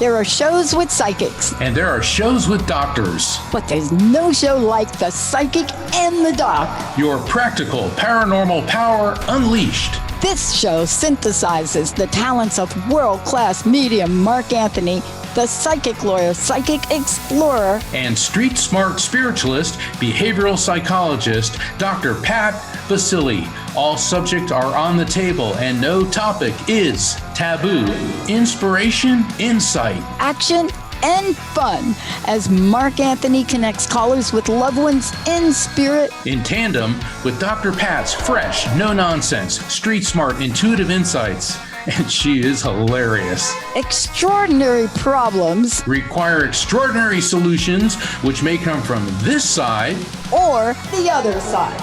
There are shows with psychics, And there are shows with doctors. but there's no show like The Psychic and the Doc. Your practical paranormal power unleashed. This show synthesizes the talents of world-class medium Mark Anthony, the psychic lawyer, psychic explorer, And street smart spiritualist, behavioral psychologist, Dr. Pat Baccili. All subjects are on the table and no topic is taboo. Inspiration, insight. action, and fun as Mark Anthony connects callers with loved ones in spirit. In tandem with Dr. Pat's fresh, no-nonsense, street smart, intuitive insights. And she is hilarious. Extraordinary problems Require extraordinary solutions, which may come from this side or the other side.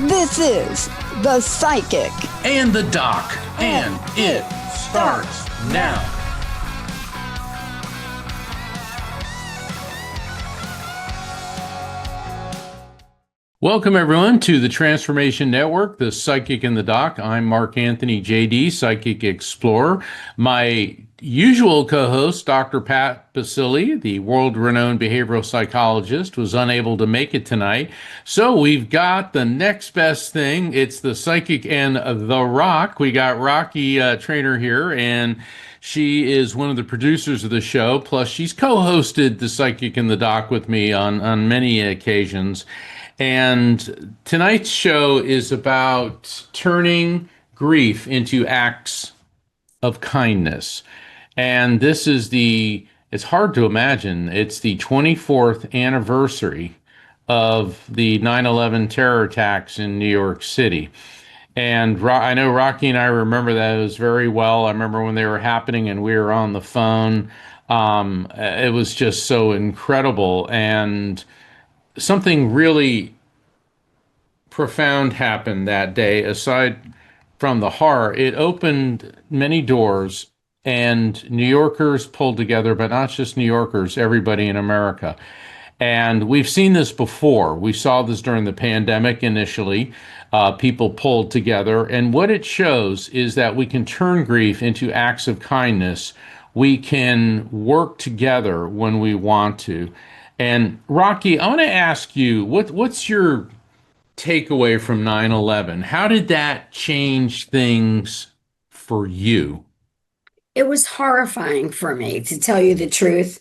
This is The Psychic. and the doc. And it starts now. Welcome, everyone, to the Transformation Network, the Psychic and the Doc. I'm Mark Anthony, JD, Psychic Explorer. My usual co-host, Dr. Pat Baccili, the world-renowned behavioral psychologist, was unable to make it tonight. So we've got the next best thing. It's the Psychic and the Rock. We got Rocky Trainer here, and she is one of the producers of the show. Plus, she's co-hosted the Psychic and the Doc with me on many occasions. And tonight's show is about turning grief into acts of kindness. And this is it's hard to imagine, it's the 24th anniversary of the 9/11 terror attacks in New York City. And I know Rocky and I remember those very well. I remember when they were happening and we were on the phone. It was just so incredible. And something really profound happened that day. Aside from the horror, it opened many doors, and New Yorkers pulled together, but not just New Yorkers, everybody in America. And we've seen this before. We saw this during the pandemic initially. People pulled together. And what it shows is that we can turn grief into acts of kindness. We can work together when we want to. And Rocky, I want to ask you, what's your takeaway from 9/11? How did that change things for you? It was horrifying for me, to tell you the truth.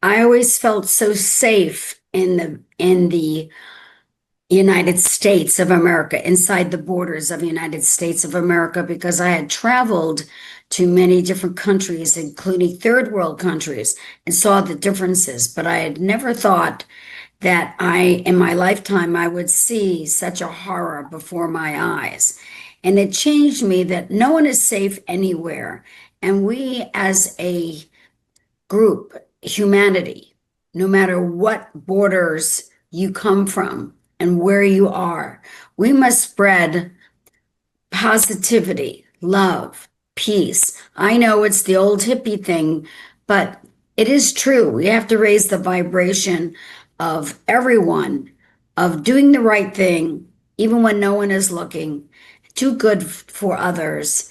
I always felt so safe in the United States of America, inside the borders of the United States of America, because I had traveled to many different countries, including third world countries, and saw the differences. But I had never thought that in my lifetime, I would see such a horror before my eyes. And it changed me that no one is safe anywhere. And we as a group, humanity, no matter what borders you come from and where you are, we must spread positivity, love, peace. I know it's the old hippie thing, but it is true. We have to raise the vibration of everyone, of doing the right thing, even when no one is looking, do good for others,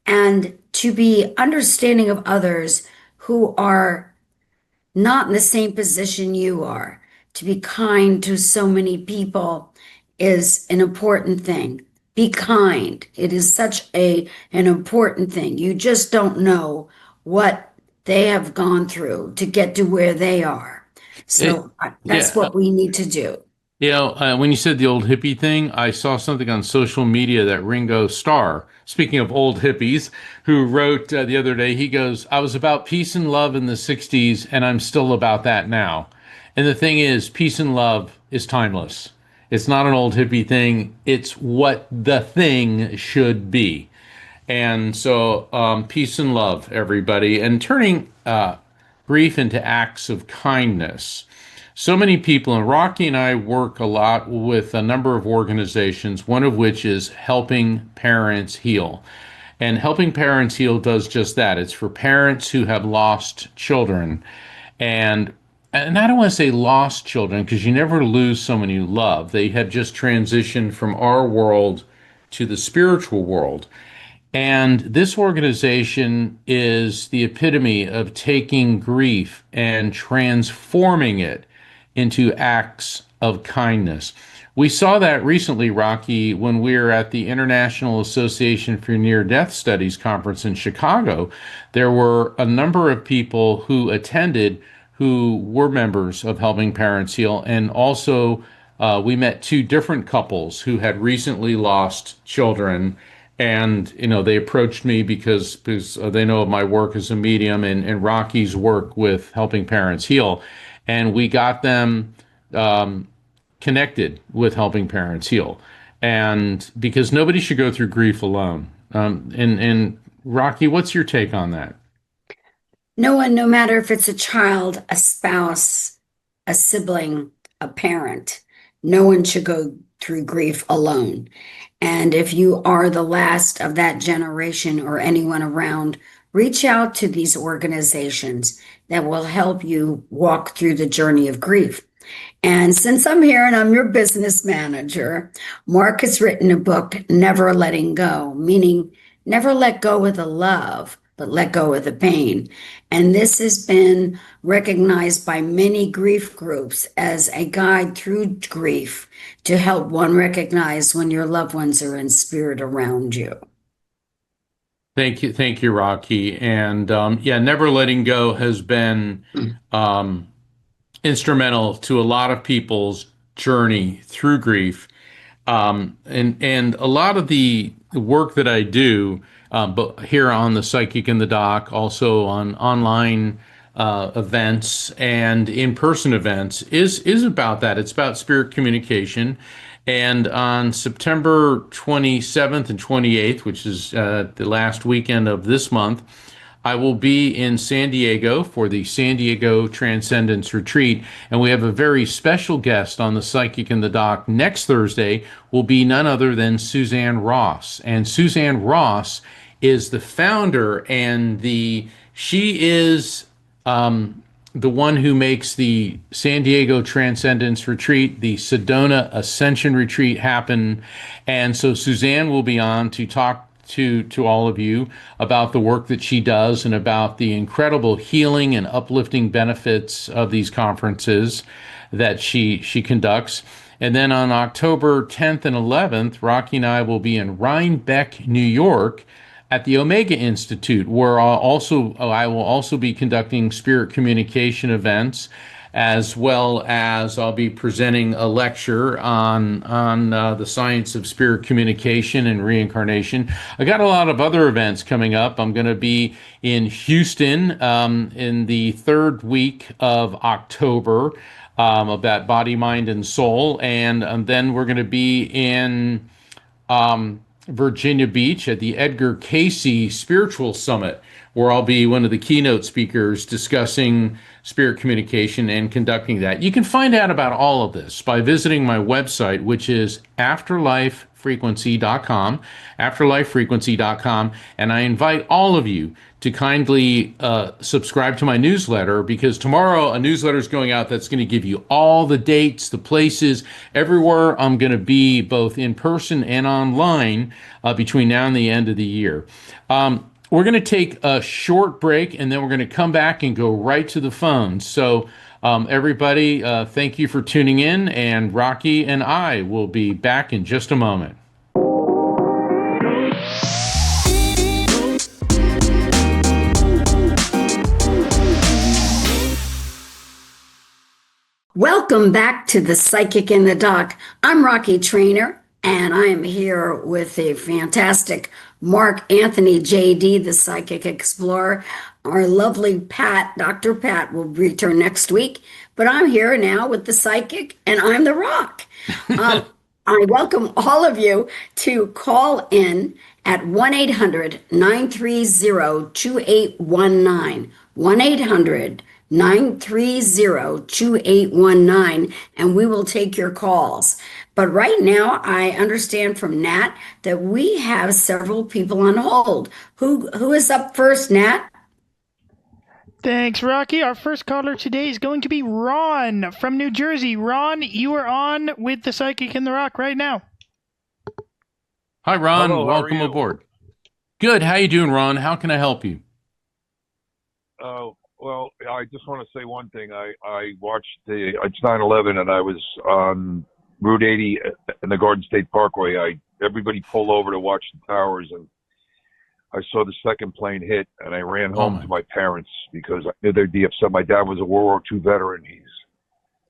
and to be understanding of others who are not in the same position you are. To be kind to so many people is an important thing. Be kind. It is such an important thing. You just don't know what they have gone through to get to where they are. So that's what we need to do. You know, when you said the old hippie thing, I saw something on social media that Ringo Starr, speaking of old hippies, who wrote the other day, he goes, "I was about peace and love in the 60s, and I'm still about that now." And the thing is, peace and love is timeless. It's not an old hippie thing. It's what the thing should be. And so peace and love, everybody. And turning grief into acts of kindness. So many people, and Rocky and I work a lot with a number of organizations, one of which is Helping Parents Heal. And Helping Parents Heal does just that. It's for parents who have lost children. And I don't want to say lost children, because you never lose someone you love. They have just transitioned from our world to the spiritual world. And this organization is the epitome of taking grief and transforming it into acts of kindness. We saw that recently, Rocky, when we were at the International Association for Near Death Studies conference in Chicago. There were a number of people who attended who were members of Helping Parents Heal, and also we met two different couples who had recently lost children. And they approached me because they know of my work as a medium, and Rocky's work with Helping Parents Heal, and we got them connected with Helping Parents Heal, and because nobody should go through grief alone. And Rocky, what's your take on that? No one, no matter if it's a child, a spouse, a sibling, a parent, no one should go through grief alone. And if you are the last of that generation or anyone around, reach out to these organizations that will help you walk through the journey of grief. And since I'm here and I'm your business manager, Mark has written a book, Never Letting Go, meaning never let go of the love, but let go of the pain. And this has been recognized by many grief groups as a guide through grief to help one recognize when your loved ones are in spirit around you. Thank you, Rocky. And yeah, never letting go has been instrumental to a lot of people's journey through grief. And a lot of the work that I do, but here on the Psychic in the Doc, also on online events and in-person events, is about that. It's about spirit communication. And on September 27th and 28th, which is the last weekend of this month, I will be in San Diego for the San Diego Transcendence Retreat, and we have a very special guest on the Psychic in the Doc next Thursday. Will be none other than Suzanne Ross, and Suzanne Ross is the founder and she is the one who makes the San Diego Transcendence Retreat, the Sedona Ascension Retreat happen, and so Suzanne will be on to talk to all of you about the work that she does and about the incredible healing and uplifting benefits of these conferences that she conducts. And then on October 10th and 11th, Rocky and I will be in Rhinebeck, New York, at the Omega Institute, where I will also be conducting spirit communication events, as well as I'll be presenting a lecture on the science of spirit communication and reincarnation. I got a lot of other events coming up. I'm going to be in Houston in the third week of October about body, mind, and soul, and then we're going to be in Virginia Beach at the Edgar Cayce Spiritual Summit, where I'll be one of the keynote speakers discussing spirit communication and conducting that. You can find out about all of this by visiting my website, which is afterlifefrequency.com, afterlifefrequency.com, and I invite all of you to kindly subscribe to my newsletter, because tomorrow a newsletter is going out that's going to give you all the dates, the places, everywhere I'm going to be, both in person and online, between now and the end of the year. We're going to take a short break, and then we're going to come back and go right to the phones. So everybody, thank you for tuning in, and Rocky and I will be back in just a moment. Welcome back to the Psychic in the Doc. I'm Rocky Trainer, and I am here with a fantastic Mark Anthony, JD, the Psychic Explorer. Our lovely Pat, Dr. Pat, will return next week, but I'm here now with the Psychic, and I'm the Rock. I welcome all of you to call in at 1-800-930-2819, 1-800-930-2819, and we will take your calls. But right now, I understand from Nat that we have several people on hold. Who is up first, Nat? Thanks, Rocky. Our first caller today is going to be Ron from New Jersey. Ron, you are on with the Psychic in the Rock right now. Hi, Ron. Hello, Welcome aboard. Good. How you doing, Ron? How can I help you? Well, I just want to say one thing. I watched it's 9/11, and I was on Route 80 in the Garden State Parkway. Everybody pulled over to watch the towers, and I saw the second plane hit, and I ran Oh home my. to my parents because I knew they'd be upset. My dad was a World War II veteran. He's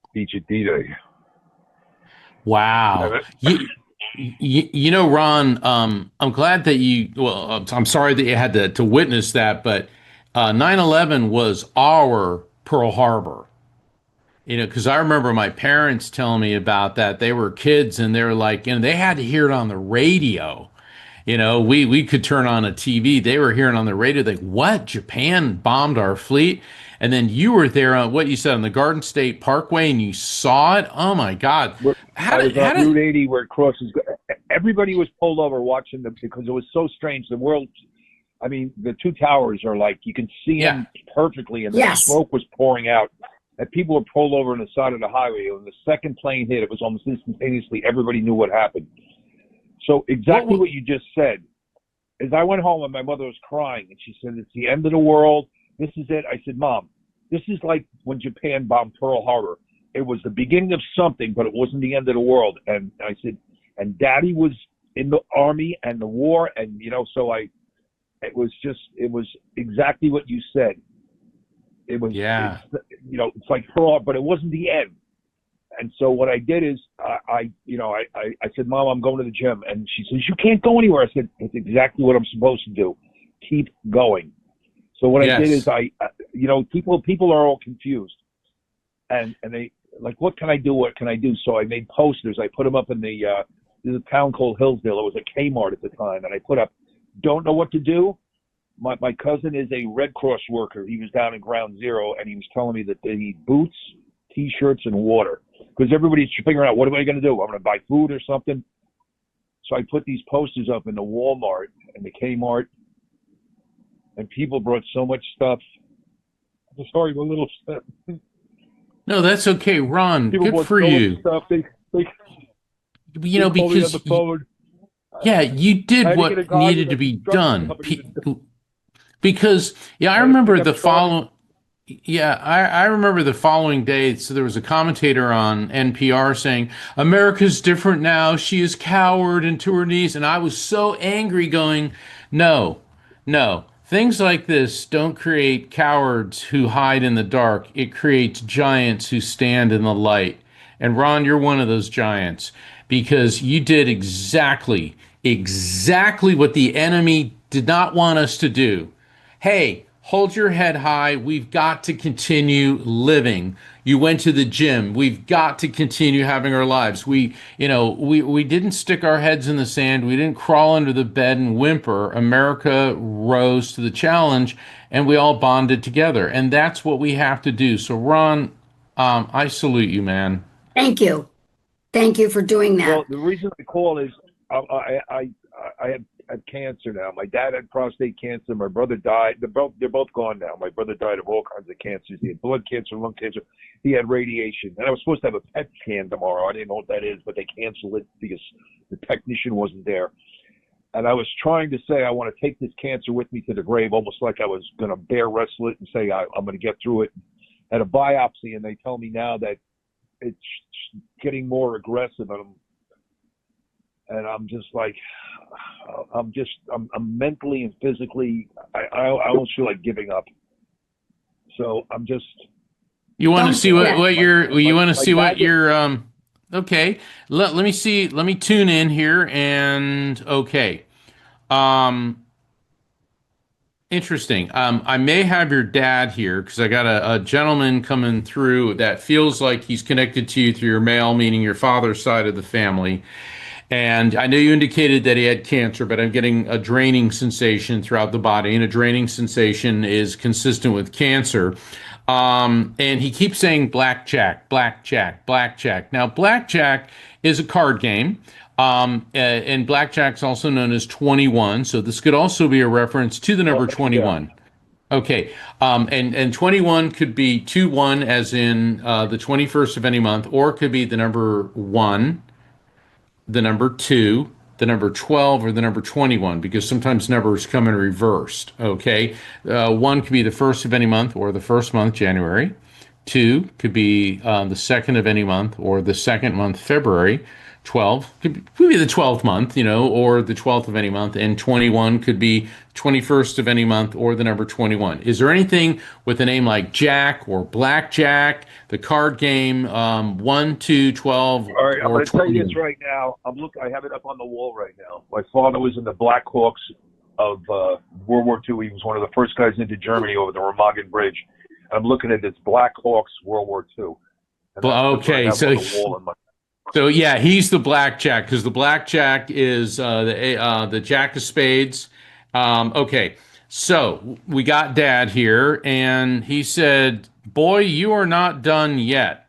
speech at D-Day. And Wow. Ron, I'm glad that I'm sorry that you had to witness that, but 9/11 was our Pearl Harbor. Because I remember my parents telling me about that. They were kids and they were like, they had to hear it on the radio. We could turn on a TV. They were hearing on the radio, like, what? Japan bombed our fleet? And then you were there on what you said on the Garden State Parkway and you saw it. Oh my God. I was on Route 80 where it crosses. Everybody was pulled over watching them because it was so strange. The world, I mean, the two towers are like, you can see Yeah. them perfectly, and the Yes. smoke was pouring out. And people were pulled over on the side of the highway. When the second plane hit, it was almost instantaneously. Everybody knew what happened. So exactly what you just said is I went home and my mother was crying, and she said, it's the end of the world. This is it. I said, Mom, this is like when Japan bombed Pearl Harbor. It was the beginning of something, but it wasn't the end of the world. And I said, and Daddy was in the army and the war, and so it was exactly what you said. It was, Yeah. it's like Pearl Harbor, but it wasn't the end. And so what I did is I said, Mom, I'm going to the gym. And she says, you can't go anywhere. I said, it's exactly what I'm supposed to do. Keep going. So what I did is people are all confused, and they like, what can I do? What can I do? So I made posters. I put them up in there's a town called Hillsdale. It was a Kmart at the time. And I put up, don't know what to do. My cousin is a Red Cross worker. He was down in Ground Zero, and he was telling me that they need boots, T-shirts, and water. Because everybody's figuring out, what am I going to do? I'm going to buy food or something. So I put these posters up in the Walmart and the Kmart, and people brought so much stuff. I'm sorry, a little stuff. No, that's okay, Ron. People Good brought for so you. much stuff. They called me on Because the phone. yeah, you I did had to get a what guy needed with to a be construction done. company to Because yeah, I I had to remember pick up the trucks. following. Yeah, I remember the following day. So there was a commentator on NPR saying, America's different now. She is coward and to her knees. And I was so angry going, no, no. Things like this don't create cowards who hide in the dark. It creates giants who stand in the light. And Ron, you're one of those giants because you did exactly what the enemy did not want us to do. Hey, hold your head high. We've got to continue living. You went to the gym. We've got to continue having our lives. We didn't stick our heads in the sand. We didn't crawl under the bed and whimper. America rose to the challenge and we all bonded together. And that's what we have to do. So, Ron, I salute you, man. Thank you. Thank you for doing that. Well, the reason I call is I have cancer now. My dad had prostate cancer. My brother died. They're both gone now. My brother died of all kinds of cancers. He had blood cancer, lung cancer. He had radiation. And I was supposed to have a PET scan tomorrow. I didn't know what that is, but they canceled it because the technician wasn't there. And I was trying to say I want to take this cancer with me to the grave, almost like I was going to bare wrestle it and say I'm going to get through it. At a biopsy, and they tell me now that it's getting more aggressive, and I'm just like, I'm mentally and physically, I almost feel like giving up. So I'm just. You want to Don't see do what, that. what your, you want to see what dad- your, okay. Let me see, let me tune in here and okay. Um, Interesting. I may have your dad here because I got a gentleman coming through that feels like he's connected to you through your male, meaning your father's side of the family. And I know you indicated that he had cancer, but I'm getting a draining sensation throughout the body, and a draining sensation is consistent with cancer. And he keeps saying blackjack, blackjack, blackjack. Now, blackjack is a card game. And blackjack's also known as 21. So this could also be a reference to the number Yeah. 21. Okay. And 21 could be 2-1 as in the 21st of any month, or it could be the number 1, the number 2, the number 12, or the number 21, because sometimes numbers come in reversed. Okay. One could be the first of any month or the first month, January. Two could be the second of any month or the second month, February. 12 could be the 12th month, or the 12th of any month. And 21 could be 21st of any month or the number 21. Is there anything with a name like Jack or Blackjack, the card game, 1, 2, 12, All right, I'm or going to tell 20? you this right now. I have it up on the wall right now. My father was in the Black Hawks of World War II. He was one of the first guys into Germany over the Remagen Bridge. I'm looking at this Black Hawks World War II. Okay, so yeah, he's the blackjack, because the blackjack is the jack of spades. Okay, so we got Dad here, and he said, "Boy, you are not done yet.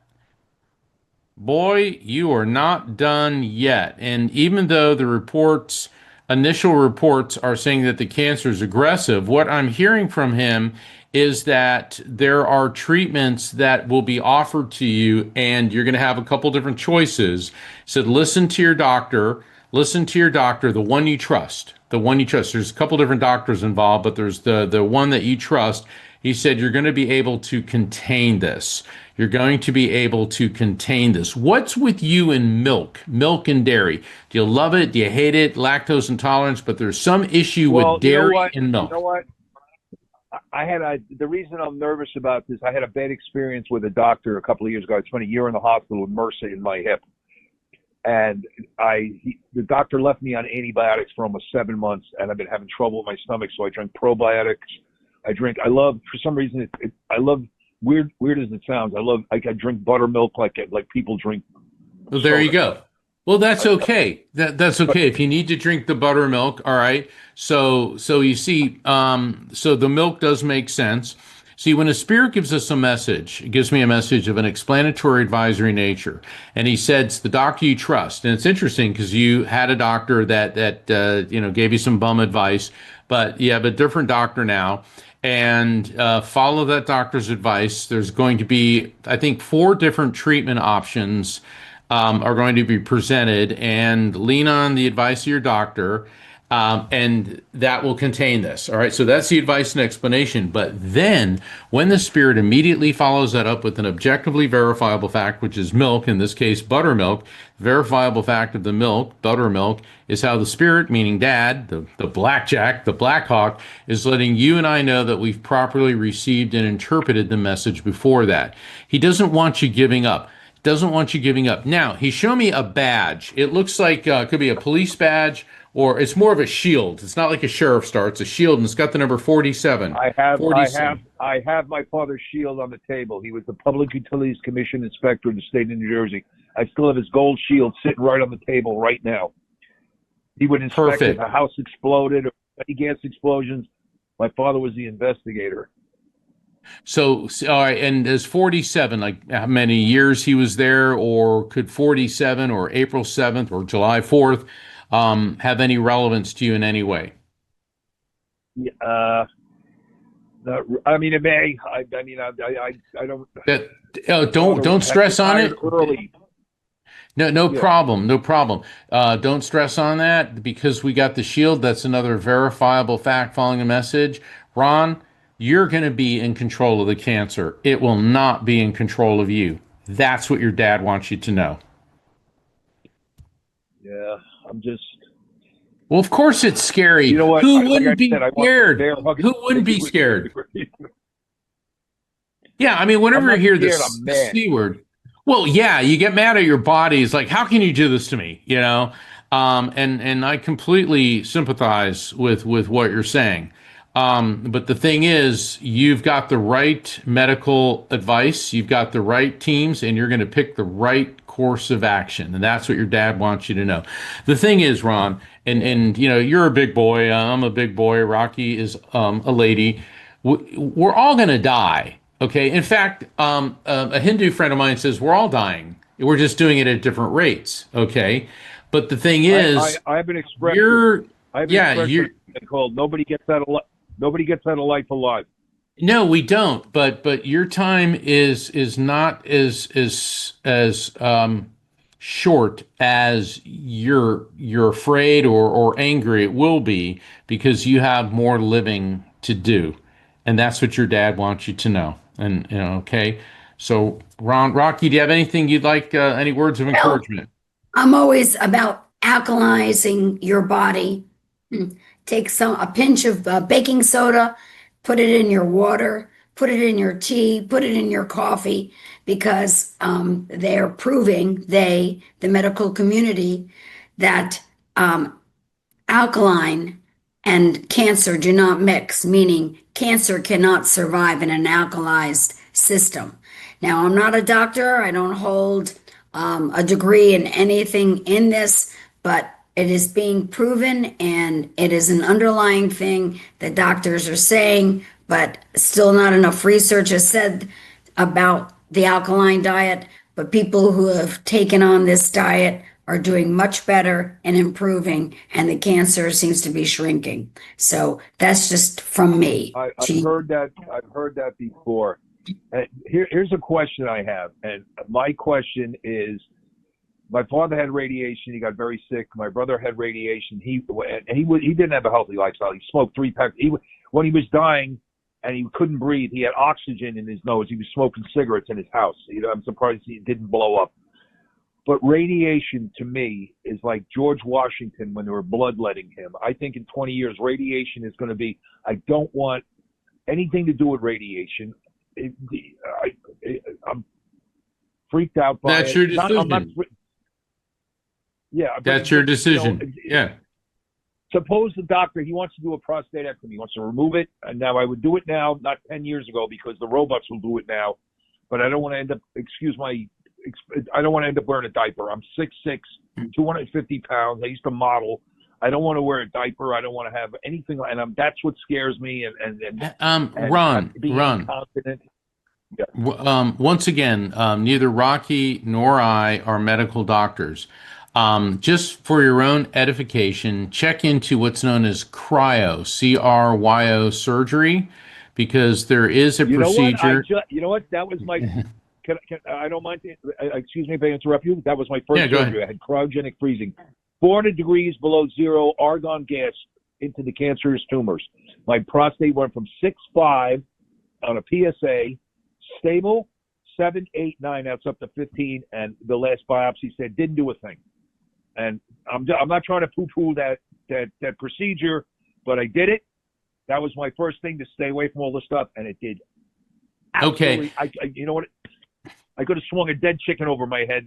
Boy, you are not done yet." And even though initial reports are saying that the cancer is aggressive, what I'm hearing from him is that there are treatments that will be offered to you, and you're going to have a couple different choices. He said, listen to your doctor, the one you trust, There's a couple different doctors involved, but there's the one that you trust. He said, you're going to be able to contain this. You're going to be able to contain this. What's with you in milk and dairy? Do you love it? Do you hate it? Lactose intolerance, but there's some issue with dairy and milk. You know what? The reason I'm nervous about this, I had a bad experience with a doctor a couple of years ago. I spent a year in the hospital with MRSA in my hip. And the doctor left me on antibiotics for almost 7 months, and I've been having trouble with my stomach. So I drink probiotics. For some reason, I love, weird as it sounds, I drink buttermilk like people drink. Well, there you go. Well, that's okay. That's okay. If you need to drink the buttermilk, all right. So you see, so the milk does make sense. See, when a spirit gives us a message, it gives me a message of an explanatory advisory nature. And he said, it's the doctor you trust. And it's interesting because you had a doctor that gave you some bum advice, but you have a different doctor now. And follow that doctor's advice. There's going to be, I think, 4 different treatment options are going to be presented, and lean on the advice of your doctor, and that will contain this. All right, so that's the advice and explanation. But then when the spirit immediately follows that up with an objectively verifiable fact, which is milk, in this case buttermilk, verifiable fact of the milk, buttermilk, is how the spirit, meaning Dad, the blackjack, the Black Hawk, is letting you and I know that we've properly received and interpreted the message before that. He doesn't want you giving up. Now, he showed me a badge. It looks like it could be a police badge, or it's more of a shield. It's not like a sheriff's star. It's a shield, and it's got the number 47. I have my father's shield on the table. He was the Public Utilities Commission inspector in the state of New Jersey. I still have his gold shield sitting right on the table right now. He would inspect if a house exploded or any gas explosions. My father was the investigator. So, all right, and as 47, like how many years he was there, or could 47 or April 7th or July 4th have any relevance to you in any way? I mean, it may. I don't. Don't stress on it. Early. No problem. Don't stress on that, because we got the shield. That's another verifiable fact following a message. Ron, you're going to be in control of the cancer. It will not be in control of you. That's what your dad wants you to know. Yeah, I'm just. Well, of course it's scary. You know what? Who wouldn't be scared? Who wouldn't be scared? Yeah, I mean, whenever you hear the C word, well, yeah, you get mad at your body. It's like, how can you do this to me? And I completely sympathize with what you're saying. But the thing is, you've got the right medical advice, you've got the right teams, and you're going to pick the right course of action. And that's what your dad wants you to know. The thing is, Ron, and you're a big boy, I'm a big boy, Rocky is a lady. We're all going to die. Okay. In fact, a Hindu friend of mine says we're all dying. We're just doing it at different rates. Okay. But the thing is, I have an expression. Called "Nobody gets out of life alive." No, we don't. But your time is not as short as you're afraid or angry it will be, because you have more living to do. And that's what your dad wants you to know. And, okay. So, Rocky, do you have anything you'd like, any words of Well, encouragement? I'm always about alkalizing your body. Take a pinch of baking soda, put it in your water, put it in your tea, put it in your coffee, because they're proving, the medical community, that alkaline and cancer do not mix, meaning cancer cannot survive in an alkalized system. Now, I'm not a doctor, I don't hold a degree in anything in this, but it is being proven, and it is an underlying thing that doctors are saying, but still not enough research is said about the alkaline diet. But people who have taken on this diet are doing much better and improving, and the cancer seems to be shrinking. So that's just from me. I've heard that. I've heard that before. And here's a question I have, and my question is: my father had radiation. He got very sick. My brother had radiation. He didn't have a healthy lifestyle. He smoked 3 packs. When he was dying and he couldn't breathe, he had oxygen in his nose. He was smoking cigarettes in his house. I'm surprised he didn't blow up. But radiation, to me, is like George Washington when they were bloodletting him. I think in 20 years, radiation is going to be, I don't want anything to do with radiation. I'm freaked out by That's it. your decision. Yeah. That's your decision. Yeah. Suppose the doctor, he wants to do a prostatectomy. He wants to remove it. And now I would do it now, not 10 years ago, because the robots will do it now. But I don't want to end up, I don't want to end up wearing a diaper. I'm 6'6", 250 pounds. I used to model. I don't want to wear a diaper. I don't want to have anything. And that's what scares me. And Ron, being incontinent. Yeah. Once again, neither Rocky nor I are medical doctors. Just for your own edification, check into what's known as cryo surgery, because there is a procedure. You know what? That was my. I don't mind. Excuse me if I interrupt you. That was my first surgery. I had cryogenic freezing, 400 degrees below zero, argon gas into the cancerous tumors. My prostate went from 6'5" on a PSA, stable 7, 8, 9. That's up to 15, and the last biopsy said didn't do a thing. And I'm not trying to poo-poo that procedure, but I did it. That was my first thing, to stay away from all this stuff, and it did. Absolutely. Okay. You know what? I could have swung a dead chicken over my head,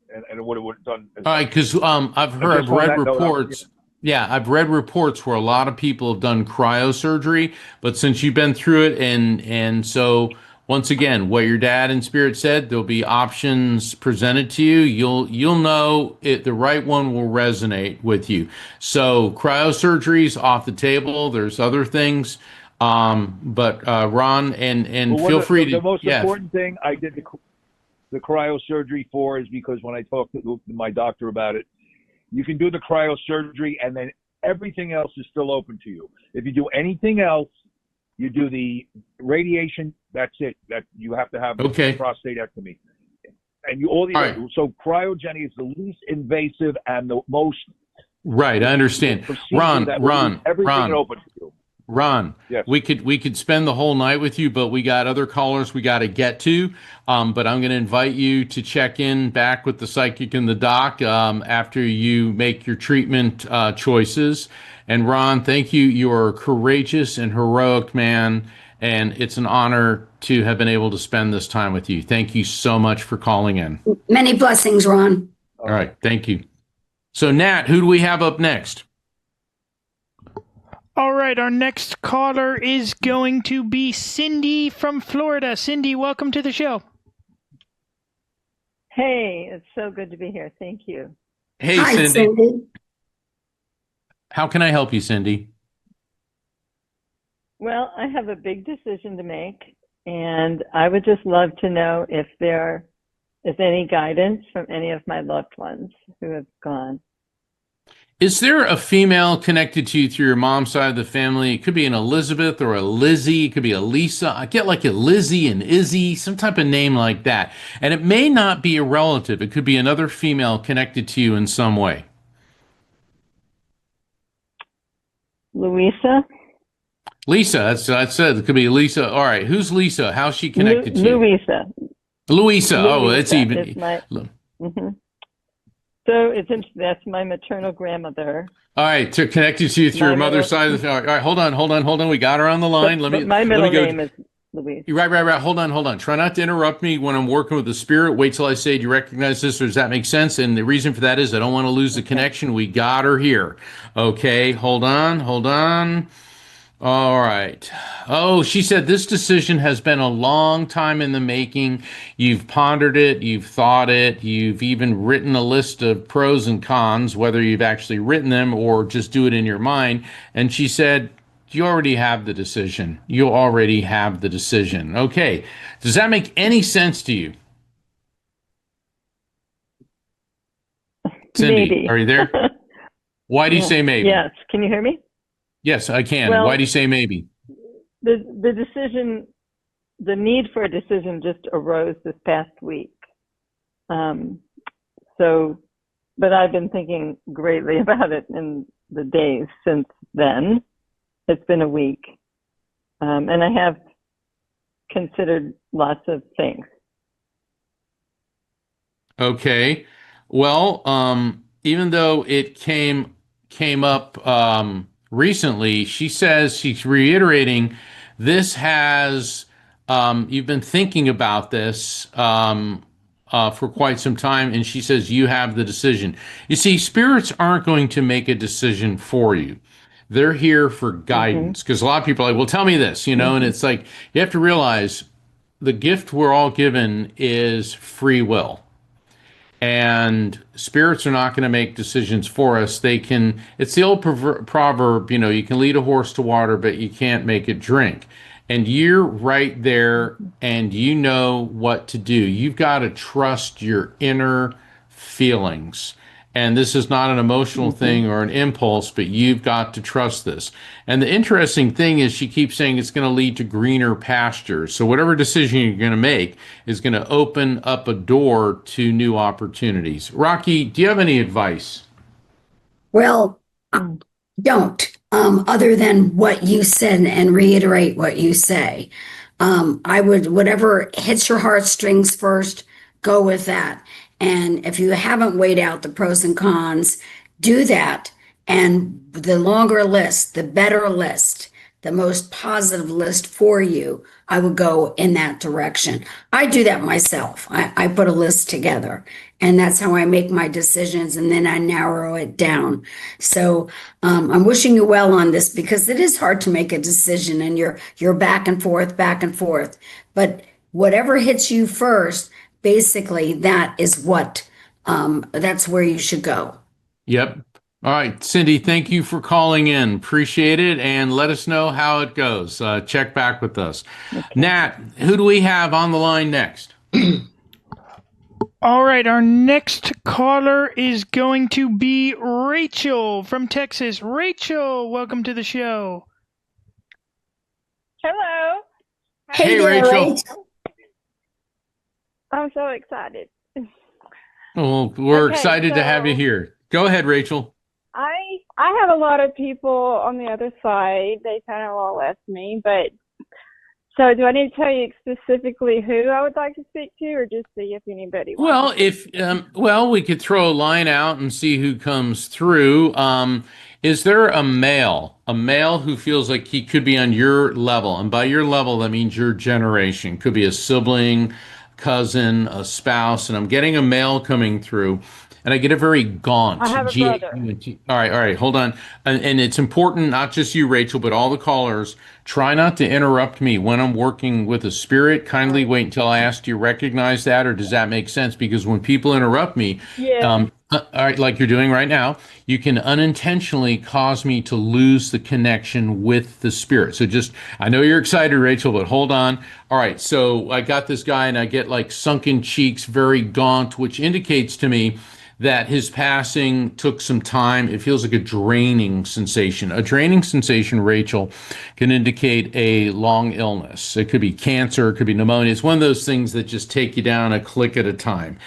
and it would have done. All right, because I've read reports. Yeah, I've read reports where a lot of people have done cryosurgery, but since you've been through it, and so once again, what your dad in spirit said, there'll be options presented to you. You'll know it. The right one will resonate with you. So cryosurgery's off the table. There's other things, but Ron and feel free to. The most important thing I did the cryosurgery for is because when I talked to my doctor about it, you can do the cryosurgery and then everything else is still open to you. If you do anything else, you do the radiation. That's it. That you have to have the prostatectomy, and so cryogenic is the least invasive and the most. Right, I understand. Ron, open to you. Ron, yes. we could spend the whole night with you, but we got other callers we got to get to. But I'm going to invite you to check in back with the psychic and the doc after you make your treatment choices. And Ron, thank you. You are a courageous and heroic man, and it's an honor to have been able to spend this time with you. Thank you so much for calling in. Many blessings, Ron. All right, thank you. So, Nat, who do we have up next? All right, our next caller is going to be Cindy from Florida. Cindy, welcome to the show. Hey, it's so good to be here. Thank you. Hey, Hi, Cindy. How can I help you, Cindy? Well, I have a big decision to make, and I would just love to know if there is any guidance from any of my loved ones who have gone. Is there a female connected to you through your mom's side of the family? It could be an Elizabeth or a Lizzie. It could be a Lisa. I get like a Lizzie and Izzy, some type of name like that. And it may not be a relative. It could be another female connected to you in some way. Louisa? Lisa, I said it could be Lisa. All right, who's Lisa? How's she connected to you? Louisa. Louisa. Oh, it's Louisa even. is my, mhm. So it's interesting. That's my maternal grandmother. All right, to connected to you through My your mother's side of the. All right, hold on. We got her on the line. But my middle name is Louise. Right. Hold on. Try not to interrupt me when I'm working with the spirit. Wait till I say, do you recognize this or does that make sense? And the reason for that is I don't want to lose the connection. We got her here. Okay, hold on. All right. Oh, she said this decision has been a long time in the making. You've pondered it, you've thought it, you've even written a list of pros and cons, whether you've actually written them or just do it in your mind. And she said, you already have the decision. Okay. Does that make any sense to you? Cindy, Maybe. are you there? Why do you say maybe? Yes. Can you hear me? Yes, I can. Well, why do you say maybe? The decision, the need for a decision just arose this past week. But I've been thinking greatly about it in the days since then. It's been a week. And I have considered lots of things. Okay. Well, even though it came up recently, she says she's reiterating this has you've been thinking about this for quite some time, and she says you have the decision. You see, spirits aren't going to make a decision for you. They're here for guidance because a lot of people are like, well, tell me this, and it's like you have to realize the gift we're all given is free will. And spirits are not going to make decisions for us. It's the old proverb, you can lead a horse to water, but you can't make it drink. And you're right there and you know what to do. You've got to trust your inner feelings. And this is not an emotional thing or an impulse, but you've got to trust this. And the interesting thing is she keeps saying it's going to lead to greener pastures. So whatever decision you're going to make is going to open up a door to new opportunities. Rocky, do you have any advice? Well, don't, other than what you said and reiterate what you say. I would, whatever hits your heartstrings first, go with that. And if you haven't weighed out the pros and cons, do that. And the longer list, the better list, the most positive list for you, I would go in that direction. I do that myself. I put a list together, and that's how I make my decisions, and then I narrow it down. So I'm wishing you well on this because it is hard to make a decision, and you're back and forth. But whatever hits you first, basically, that is that's where you should go. Yep. All right, Cindy, thank you for calling in. Appreciate it. And let us know how it goes. Check back with us. Okay. Nat, who do we have on the line next? All right, our next caller is going to be Rachel from Texas. Rachel, welcome to the show. Hello. Hey, Rachel. I'm so excited. Well, we're excited to have you here. Go ahead, Rachel. I have a lot of people on the other side. They kind of all left me, but so do I need to tell you specifically who I would like to speak to, or just see if anybody wants? Well, we could throw a line out and see who comes through. Is there a male who feels like he could be on your level? And by your level, that means your generation. Could be a sibling, cousin, a spouse, and I'm getting a male coming through, and I get a very gaunt. I have a brother. All right, hold on. And it's important, not just you, Rachel, but all the callers, try not to interrupt me when I'm working with a spirit. Kindly wait until I ask, do you recognize that, or does that make sense? Because when people interrupt me, all right, like you're doing right now, you can unintentionally cause me to lose the connection with the spirit. So I know you're excited, Rachel, but hold on. All right, so I got this guy and I get like sunken cheeks, very gaunt, which indicates to me that his passing took some time. It feels like a draining sensation. A draining sensation, Rachel, can indicate a long illness. It could be cancer, it could be pneumonia. It's one of those things that just take you down a click at a time.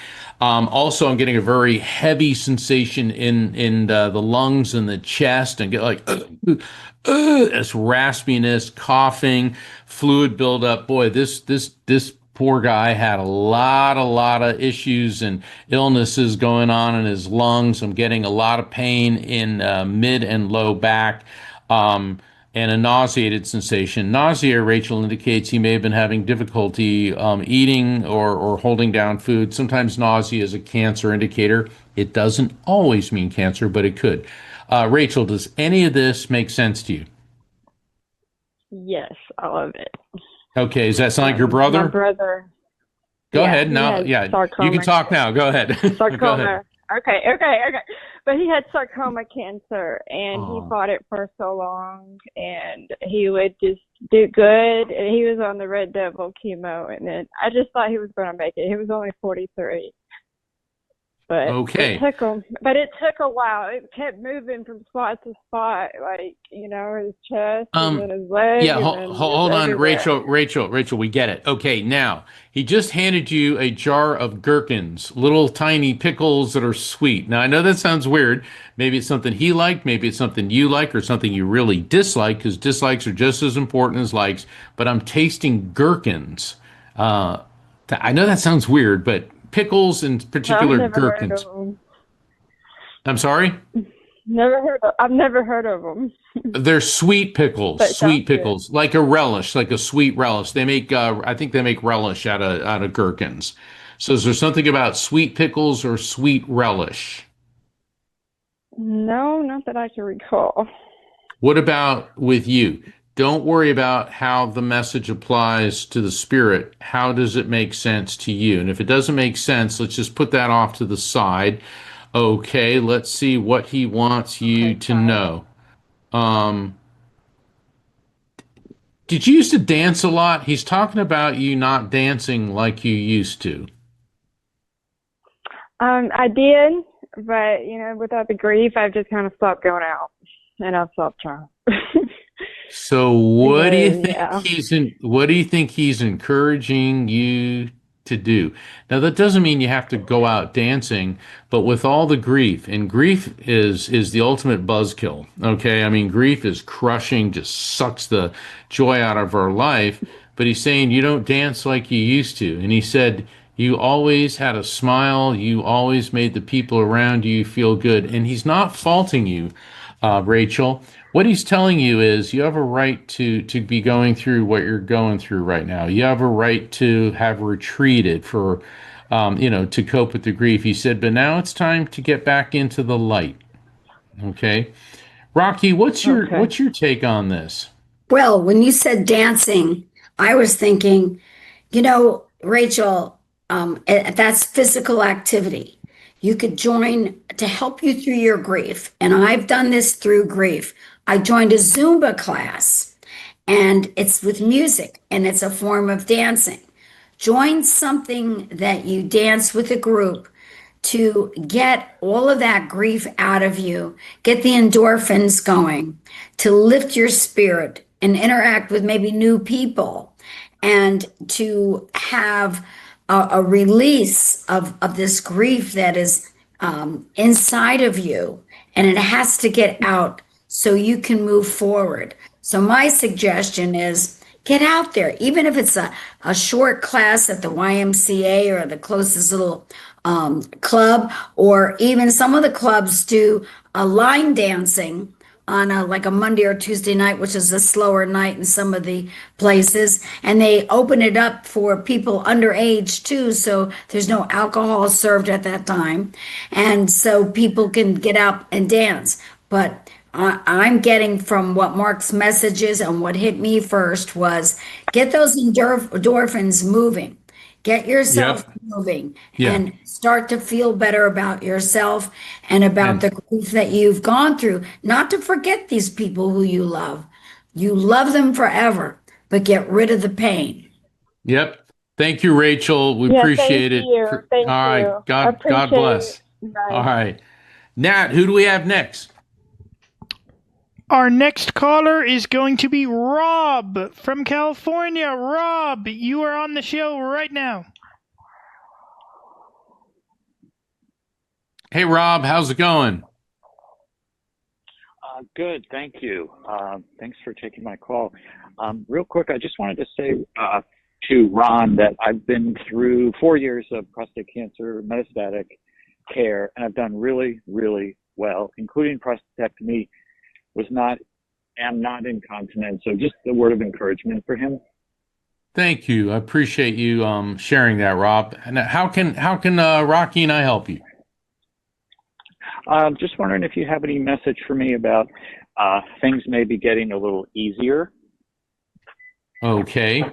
Also, I'm getting a very heavy sensation in the lungs and the chest, and get like this raspiness, coughing, fluid buildup. Boy, this poor guy had a lot of issues and illnesses going on in his lungs. I'm getting a lot of pain in mid and low back. And a nauseated sensation. Nausea, Rachel, indicates he may have been having difficulty eating or holding down food. Sometimes nausea is a cancer indicator. It doesn't always mean cancer, but it could. Rachel, does any of this make sense to you? Yes, all of it. Okay, does that sound like your brother? My brother. Go ahead now. Yeah, you can talk now. Go ahead. Sarcoma. Go ahead. Okay. But he had sarcoma cancer, and he fought it for so long, and he would just do good. And he was on the Red Devil chemo, and then I just thought he was going to make it. He was only 43. But okay. It took him. But it took a while. It kept moving from spot to spot, like, you know, his chest and then his leg. Yeah, hold on, Rachel, we get it. Okay, now, he just handed you a jar of gherkins, little tiny pickles that are sweet. Now, I know that sounds weird. Maybe it's something he liked, maybe it's something you like, or something you really dislike, because dislikes are just as important as likes. But I'm tasting gherkins. I know that sounds weird, but pickles, in particular gherkins. I'm sorry? I've never heard of them. They're sweet pickles, like a relish, like a sweet relish. They make, I think they make relish out of gherkins. So is there something about sweet pickles or sweet relish? No, not that I can recall. What about with you? Don't worry about how the message applies to the spirit. How does it make sense to you? And if it doesn't make sense, let's just put that off to the side. Okay, let's see what he wants you to know. Did you used to dance a lot? He's talking about you not dancing like you used to. I did, but, you know, without the grief, I've just kind of stopped going out, and I've stopped trying. So what do you think what do you think he's encouraging you to do? Now, that doesn't mean you have to go out dancing, but with all the grief, and grief is the ultimate buzzkill. Okay, I mean, grief is crushing, just sucks the joy out of our life. But he's saying you don't dance like you used to, and he said you always had a smile, you always made the people around you feel good, and he's not faulting you, Rachel. What he's telling you is you have a right to be going through what you're going through right now. You have a right to have retreated for, to cope with the grief. He said, but now it's time to get back into the light. Okay. Rocky, what's your take on this? Well, when you said dancing, I was thinking, you know, Rachel, that's physical activity. You could join to help you through your grief. And I've done this through grief. I joined a Zumba class, and it's with music, and it's a form of dancing. Join something that you dance with a group to get all of that grief out of you, get the endorphins going, to lift your spirit and interact with maybe new people, and to have a release of this grief that is inside of you, and it has to get out so you can move forward. So my suggestion is get out there, even if it's a short class at the YMCA or the closest little club, or even some of the clubs do a line dancing on like a Monday or Tuesday night, which is a slower night in some of the places. And they open it up for people underage too, so there's no alcohol served at that time. And so people can get out and dance. But I'm getting from what Mark's message is, and what hit me first was get those endorphins moving. Get yourself moving and start to feel better about yourself and about the grief that you've gone through. Not to forget these people who you love. You love them forever, but get rid of the pain. Yep. Thank you, Rachel. We appreciate it. Thank you. All right. God bless. All Right. right. Nat, who do we have next? Our next caller is going to be Rob from California. Rob, you are on the show right now. Hey, Rob, how's it going? Good, thank you. Thanks for taking my call. Real quick, I just wanted to say to Ron that I've been through 4 years of prostate cancer metastatic care, and I've done really, really well, including prostatectomy. Am not incontinent, so just a word of encouragement for him. Thank you. I appreciate you sharing that, Rob. And how can Rocky and I help you? Just wondering if you have any message for me about things maybe getting a little easier. Okay.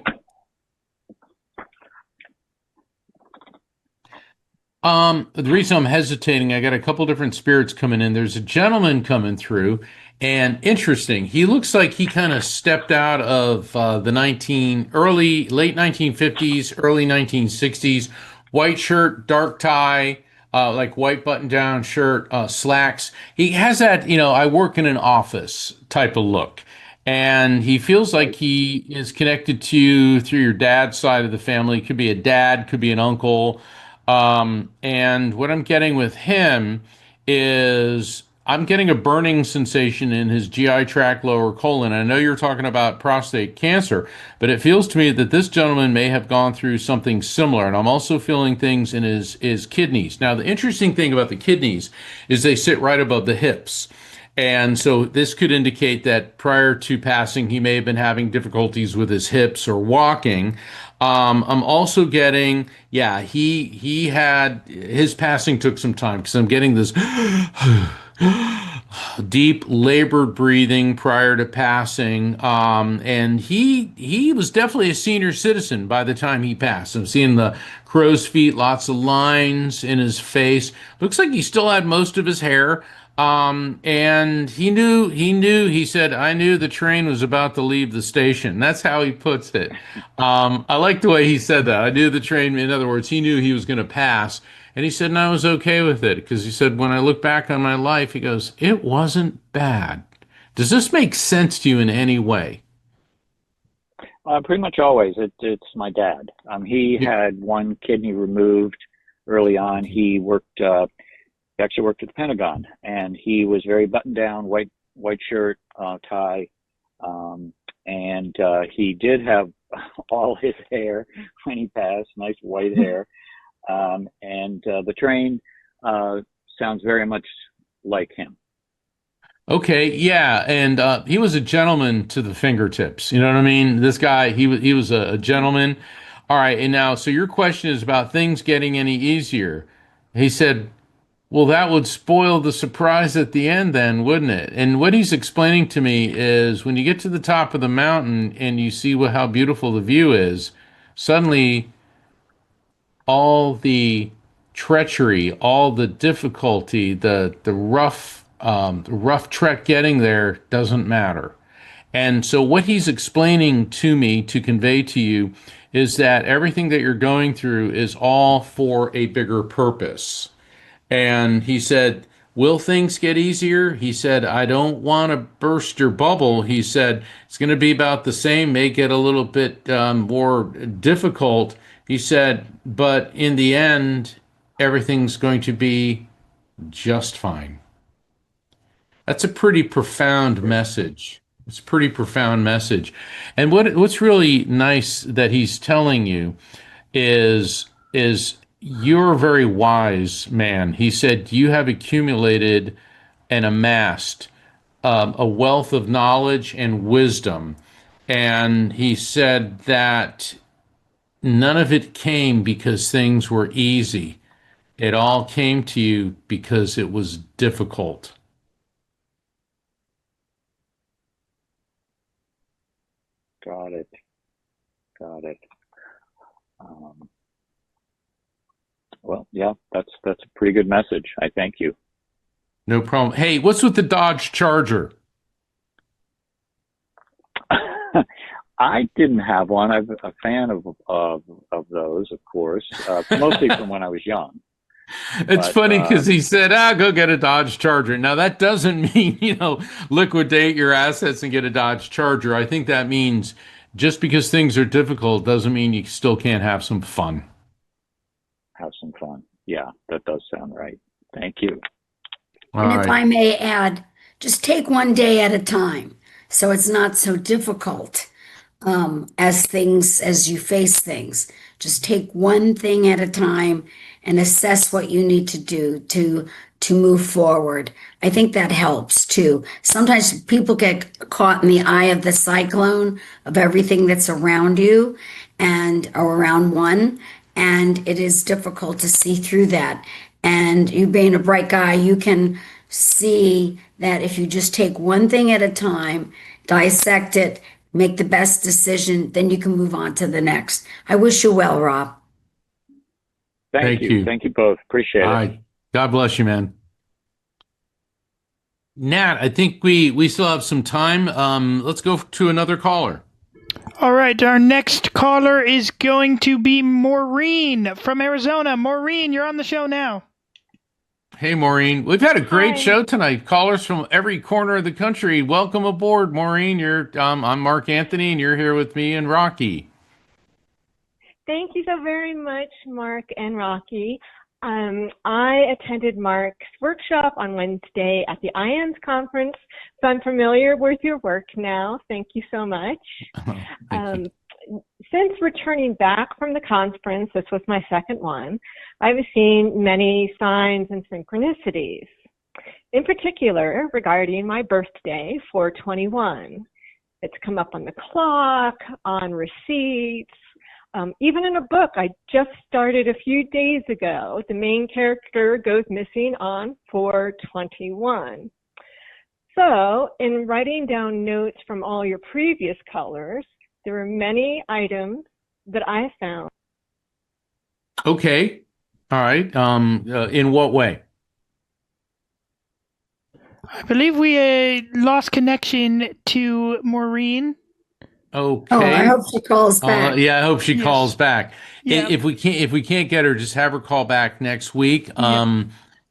The reason I'm hesitating, I got a couple different spirits coming in. There's a gentleman coming through, and interesting. He looks like he kind of stepped out of the late 1950s, early 1960s. White shirt, dark tie, like white button-down shirt, slacks. He has that, I work in an office type of look. And he feels like he is connected to you through your dad's side of the family. Could be a dad, could be an uncle. And what I'm getting with him is I'm getting a burning sensation in his GI tract, lower colon. I know you're talking about prostate cancer, but it feels to me that this gentleman may have gone through something similar. And I'm also feeling things in his kidneys. Now, the interesting thing about the kidneys is they sit right above the hips. And so this could indicate that prior to passing, he may have been having difficulties with his hips or walking. I'm also getting, yeah, he had his passing took some time because I'm getting this deep labored breathing prior to passing. And he was definitely a senior citizen by the time he passed. I'm seeing the crow's feet, lots of lines in his face. Looks like he still had most of his hair. And he said, I knew the train was about to leave the station. That's how he puts it. I like the way he said that. I knew the train, in other words, he knew he was going to pass. And he said, and I was okay with it because he said, when I look back on my life, he goes, it wasn't bad. Does this make sense to you in any way? Pretty much always. It's my dad. He Yeah. had one kidney removed early on. He actually worked at the Pentagon, and he was very buttoned down, white shirt, tie, and he did have all his hair when he passed, nice white hair, and the train sounds very much like him. Okay, yeah, and he was a gentleman to the fingertips. You know what I mean? This guy, he was a gentleman. All right, and now, so your question is about things getting any easier. He said, well, that would spoil the surprise at the end, then, wouldn't it? And what he's explaining to me is when you get to the top of the mountain and you see how beautiful the view is, suddenly all the treachery, all the difficulty, the rough trek getting there doesn't matter. And so what he's explaining to me to convey to you is that everything that you're going through is all for a bigger purpose. And he said, will things get easier? He said, I don't want to burst your bubble. He said, it's going to be about the same, may get a little bit more difficult. He said, but in the end, everything's going to be just fine. That's a pretty profound message. It's a pretty profound message. And what's really nice that he's telling you is you're a very wise man. He said you have accumulated and amassed a wealth of knowledge and wisdom. And he said that none of it came because things were easy. It all came to you because it was difficult. Got it. Got it. Um, well, yeah, that's a pretty good message. I thank you. No problem. Hey, what's with the Dodge Charger? I didn't have one. I'm a fan of those, of course, mostly from when I was young. It's But funny because he said, go get a Dodge Charger. Now, that doesn't mean, liquidate your assets and get a Dodge Charger. I think that means just because things are difficult doesn't mean you still can't have some fun. have some fun. Yeah, that does sound right. Thank you. All And if right. I may add, just take one day at a time. So it's not so difficult as you face things. Just take one thing at a time and assess what you need to do to move forward. I think that helps too. Sometimes people get caught in the eye of the cyclone of everything that's around you and or around one, and it is difficult to see through that. And you being a bright guy, you can see that if you just take one thing at a time, dissect it, make the best decision, then you can move on to the next. I wish you well, Rob. Thank you. Thank you both. Appreciate All it. right. God bless you, man. Nat, I think we still have some time. Let's go to another caller. All right, our next caller is going to be Maureen from Arizona. Maureen, you're on the show now. Hey, Maureen. We've had a great Hi. show tonight. Callers from every corner of the country. Welcome aboard, Maureen. I'm Mark Anthony, and you're here with me and Rocky. Thank you so very much, Mark and Rocky. I attended Mark's workshop on Wednesday at the IANS conference, so I'm familiar with your work now. Thank you so much. Thank you. Since returning back from the conference, this was my second one, I've seen many signs and synchronicities. In particular, regarding my birthday, 421. It's come up on the clock, on receipts, even in a book I just started a few days ago. The main character goes missing on 421. So, in writing down notes from all your previous callers, there were many items that I found. Okay. All right. In what way? I believe we lost connection to Maureen. Okay. Oh, I hope she calls back. Yeah, I hope she Yes. calls back. Yeah. If we can't get her, just have her call back next week.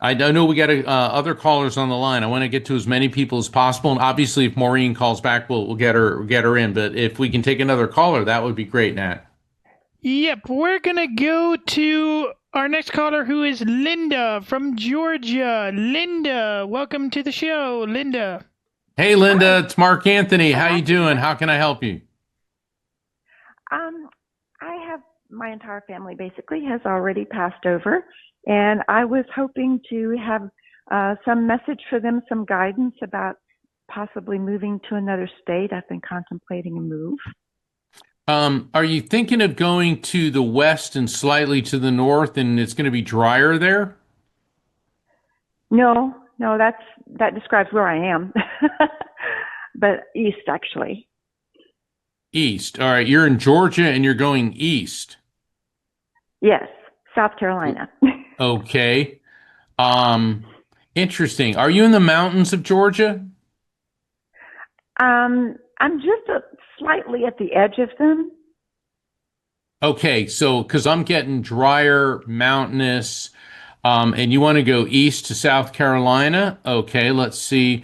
I know we got other callers on the line. I want to get to as many people as possible, and obviously, if Maureen calls back, we'll get her in. But if we can take another caller, that would be great, Nat. Yep, we're going to go to our next caller, who is Linda from Georgia. Linda, welcome to the show, Linda. Hey, Linda, it's Mark Anthony. How you doing? How can I help you? I have my entire family basically has already passed over, and I was hoping to have some message for them, some guidance about possibly moving to another state. I've been contemplating a move. Are you thinking of going to the west and slightly to the north, and it's going to be drier there? No, that describes where I am, but east actually. East. All right. You're in Georgia and you're going east. Yes, South Carolina. Okay. Interesting. Are you in the mountains of Georgia? I'm just slightly at the edge of them. Okay. So, because I'm getting drier, mountainous, and you want to go east to South Carolina. Okay. Let's see.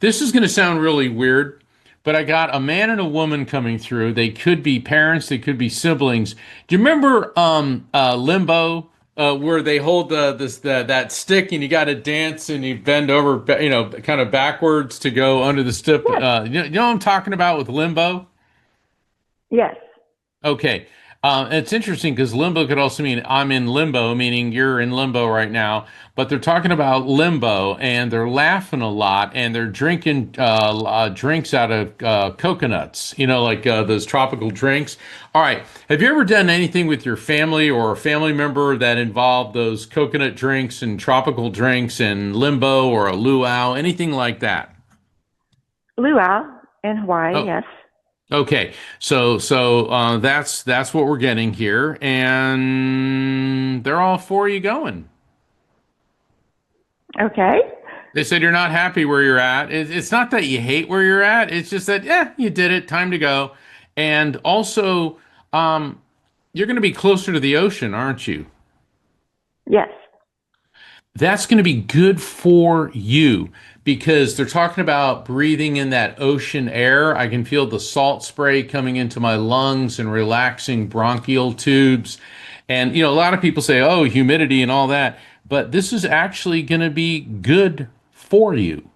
This is going to sound really weird, but I got a man and a woman coming through. They could be parents. They could be siblings. Do you remember Limbo, where they hold that stick and you got to dance and you bend over, kind of backwards to go under the stick? Yes. You know what I'm talking about with Limbo? Yes. Okay. It's interesting because limbo could also mean I'm in limbo, meaning you're in limbo right now. But they're talking about limbo and they're laughing a lot and they're drinking drinks out of coconuts, like those tropical drinks. All right. Have you ever done anything with your family or a family member that involved those coconut drinks and tropical drinks and limbo or a luau, anything like that? Luau in Hawaii, Oh. yes. Okay, so that's what we're getting here, and they're all for you going. Okay. They said you're not happy where you're at. It's not that you hate where you're at. It's just that you did it. Time to go. And also, you're going to be closer to the ocean, aren't you? Yes. That's going to be good for you because they're talking about breathing in that ocean air. I can feel the salt spray coming into my lungs and relaxing bronchial tubes. And, a lot of people say, oh, humidity and all that, but this is actually going to be good for you.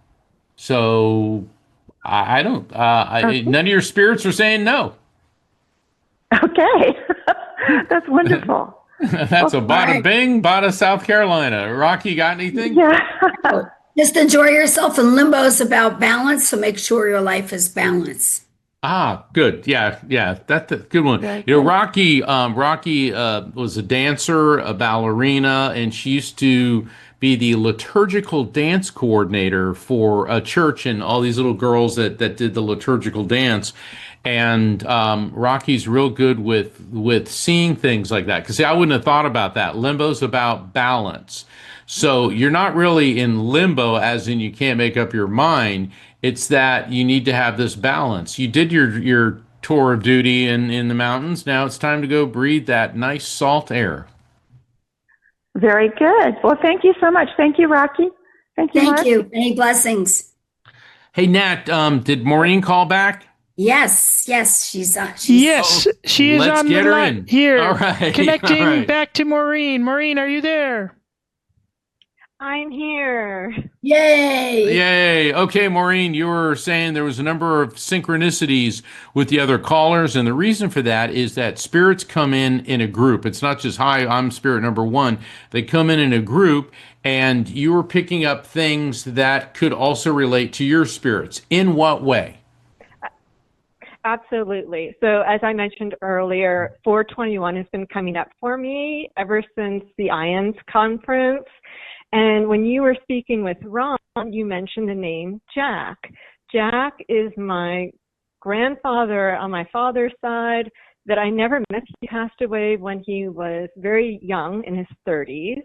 So I don't, none of your spirits are saying no. Okay. That's wonderful. That's a bada bing, bada South Carolina. Rocky, got anything? Yeah. Just enjoy yourself. And limbo is about balance, so make sure your life is balanced. Ah, good. Yeah, that's a good one. Very good. Rocky was a dancer, a ballerina, and she used to be the liturgical dance coordinator for a church and all these little girls that did the liturgical dance. And Rocky's real good with seeing things like that. Because I wouldn't have thought about that. Limbo's about balance. So you're not really in limbo, as in you can't make up your mind. It's that you need to have this balance. You did your tour of duty in the mountains. Now it's time to go breathe that nice salt air. Very good. Well, thank you so much. Thank you, Rocky. Thank you, Mark. Thank you. Many blessings. Hey, Nat, did Maureen call back? Yes, she's Yes, she is let's on get the her line. in. Here, All right. connecting All right. back to Maureen. Maureen, are you there? I'm here. Yay. Yay. Okay, Maureen, you were saying there was a number of synchronicities with the other callers, and the reason for that is that spirits come in a group. It's not just, hi, I'm spirit number one. They come in a group, and you were picking up things that could also relate to your spirits. In what way? Absolutely. So as I mentioned earlier, 421 has been coming up for me ever since the IONS conference. And when you were speaking with Ron, you mentioned the name Jack. Jack is my grandfather on my father's side that I never met. He passed away when he was very young, in his 30s.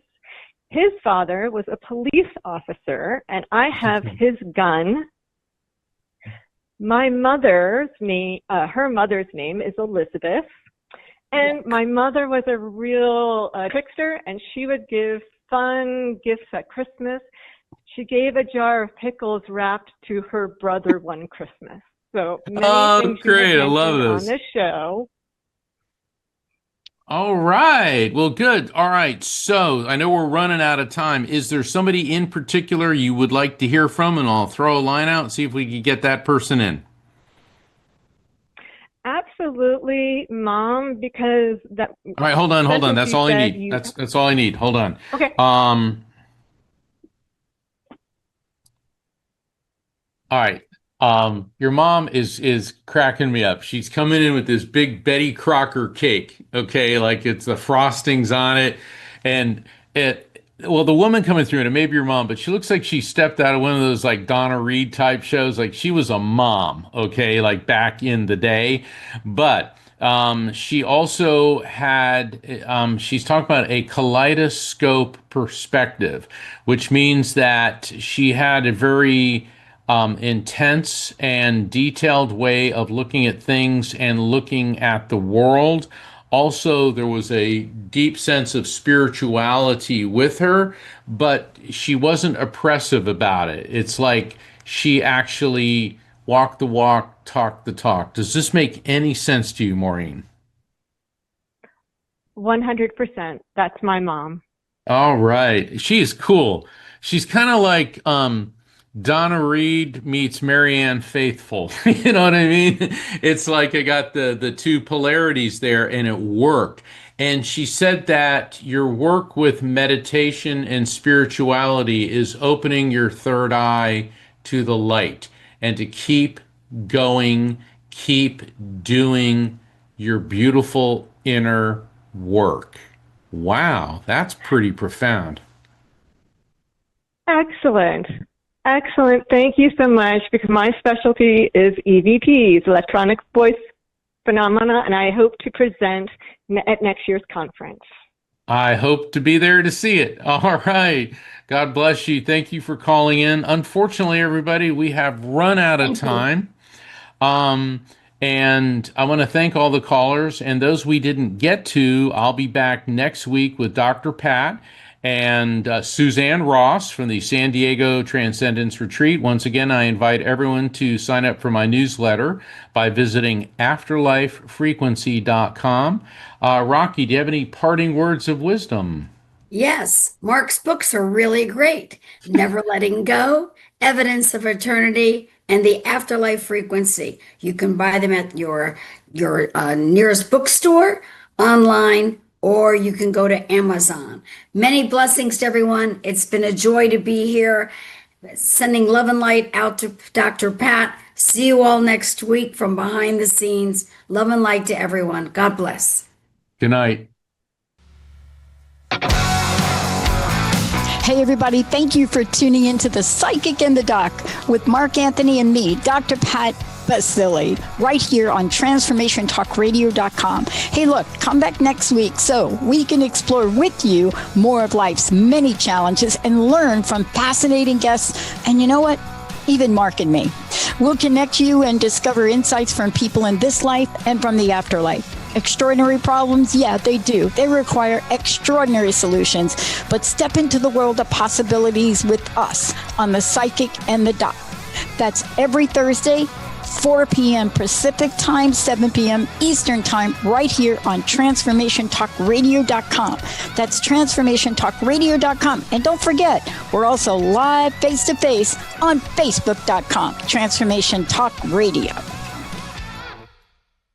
His father was a police officer, and I have his gun. My mother's name, her mother's name is Elizabeth. And my mother was a real trickster, and she would give fun gifts at Christmas. She gave a jar of pickles wrapped to her brother one Christmas. So many things great. I love this. on this show. All right. Well, good. All right. So I know we're running out of time. Is there somebody in particular you would like to hear from? And I'll throw a line out and see if we can get that person in. Absolutely, Mom, because that. All right, hold on. That's all I need. That's all I need. Hold on. Okay. All right. Your mom is cracking me up. She's coming in with this big Betty Crocker cake. Okay, like it's the frostings on it, and the woman coming through, and it may be your mom, but she looks like she stepped out of one of those like Donna Reed type shows. Like she was a mom, okay, like back in the day. But she also had, she's talking about a kaleidoscope perspective, which means that she had a very intense and detailed way of looking at things and looking at the world. Also, there was a deep sense of spirituality with her, but she wasn't oppressive about it. It's like she actually walked the walk, talked the talk. Does this make any sense to you, Maureen? 100%. That's my mom. All right. She's cool. She's kind of like Donna Reed meets Marianne Faithfull. You know what I mean? It's like I got the two polarities there, and it worked. And she said that your work with meditation and spirituality is opening your third eye to the light, and to keep going, keep doing your beautiful inner work. Wow, that's pretty profound. Excellent. Excellent. Thank you so much, because my specialty is EVPs, electronic voice phenomena, and I hope to present at next year's conference. I hope to be there to see it. All right. God bless you. Thank you for calling in. Unfortunately, everybody, we have run out of time. And I want to thank all the callers, and those we didn't get to. I'll be back next week with Dr. Pat, and Suzanne Ross from the San Diego Transcendence Retreat. Once again, I invite everyone to sign up for my newsletter by visiting afterlifefrequency.com. Rocky, do you have any parting words of wisdom? Yes, Mark's books are really great. Never Letting Go, Evidence of Eternity, and The Afterlife Frequency. You can buy them at your nearest bookstore, online, or you can go to Amazon. Many blessings to everyone. It's been a joy to be here. Sending love and light out to Dr. Pat. See you all next week from behind the scenes. Love and light to everyone. God bless. Good night. Hey, everybody, thank you for tuning into The Psychic and the Doc with Mark Anthony and me, Dr. Pat Baccili, right here on TransformationTalkRadio.com. Hey, look, come back next week so we can explore with you more of life's many challenges and learn from fascinating guests. And you know what? Even Mark and me. We'll connect you and discover insights from people in this life and from the afterlife. Extraordinary problems? Yeah, they do. They require extraordinary solutions. But step into the world of possibilities with us on The Psychic and the Doc. That's every Thursday, 4 p.m. Pacific Time, 7 p.m. Eastern Time, right here on TransformationTalkRadio.com. That's TransformationTalkRadio.com. And don't forget, we're also live face-to-face on Facebook.com, Transformation Talk Radio.